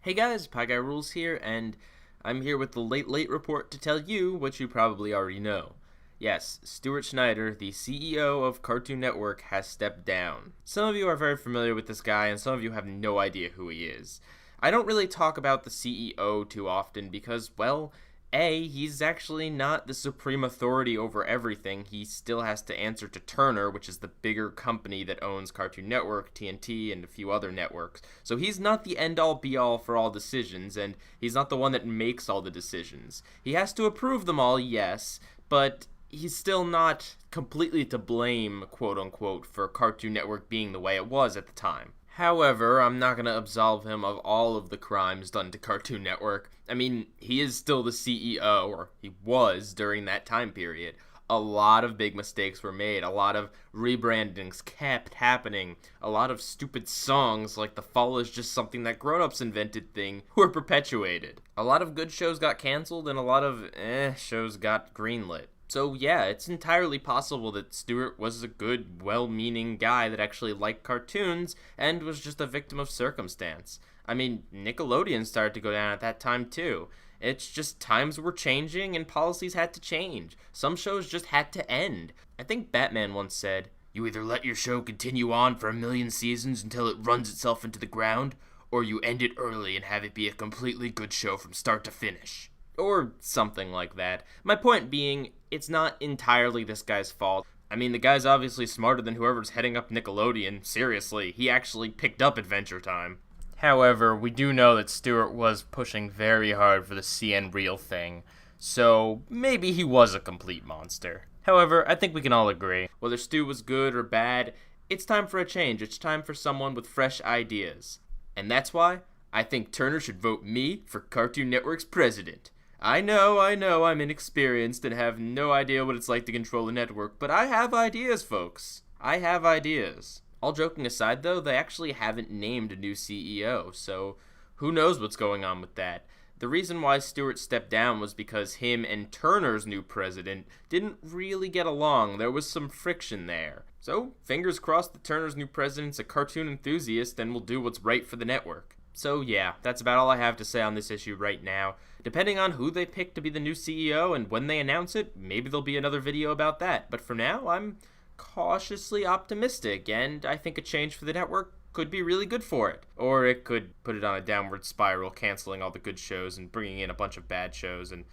Hey guys, Pie Guy Rules here, and I'm here with the late report to tell you what you probably already know. Yes, Stuart Schneider, the CEO of Cartoon Network, has stepped down. Some of you are very familiar with this guy, and some of you have no idea who he is. I don't really talk about the CEO too often because, well, he's actually not the supreme authority over everything. He still has to answer to Turner, which is the bigger company that owns Cartoon Network, TNT, and a few other networks. So he's not the end-all be-all for all decisions, and he's not the one that makes all the decisions. He has to approve them all, yes, but he's still not completely to blame, quote-unquote, for Cartoon Network being the way it was at the time. However, I'm not going to absolve him of all of the crimes done to Cartoon Network. I mean, he is still the CEO, or he was during that time period. A lot of big mistakes were made, a lot of rebrandings kept happening, a lot of stupid songs like The Fall is Just Something That Grown-Ups Invented thing were perpetuated. A lot of good shows got canceled, and a lot of shows got greenlit. So yeah, it's entirely possible that Stewart was a good, well-meaning guy that actually liked cartoons and was just a victim of circumstance. I mean, Nickelodeon started to go down at that time too. It's just times were changing and policies had to change. Some shows just had to end. I think Batman once said, "You either let your show continue on for a million seasons until it runs itself into the ground, or you end it early and have it be a completely good show from start to finish." Or something like that. My point being, it's not entirely this guy's fault. I mean, the guy's obviously smarter than whoever's heading up Nickelodeon. Seriously, he actually picked up Adventure Time. However, we do know that Stewart was pushing very hard for the CN Real thing, so maybe he was a complete monster. However, I think we can all agree, whether Stu was good or bad, it's time for a change. It's time for someone with fresh ideas. And that's why I think Turner should vote me for Cartoon Network's president. I know, I'm inexperienced and have no idea what it's like to control a network, but I have ideas, folks. I have ideas. All joking aside, though, they actually haven't named a new CEO, so who knows what's going on with that. The reason why Stewart stepped down was because him and Turner's new president didn't really get along. There was some friction there. So, fingers crossed that Turner's new president's a cartoon enthusiast and will do what's right for the network. So yeah, that's about all I have to say on this issue right now. Depending on who they pick to be the new CEO and when they announce it, maybe there'll be another video about that. But for now, I'm cautiously optimistic, and I think a change for the network could be really good for it. Or it could put it on a downward spiral, canceling all the good shows and bringing in a bunch of bad shows, and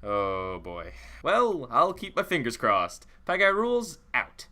oh boy. Well, I'll keep my fingers crossed. Pie Guy Rules, out.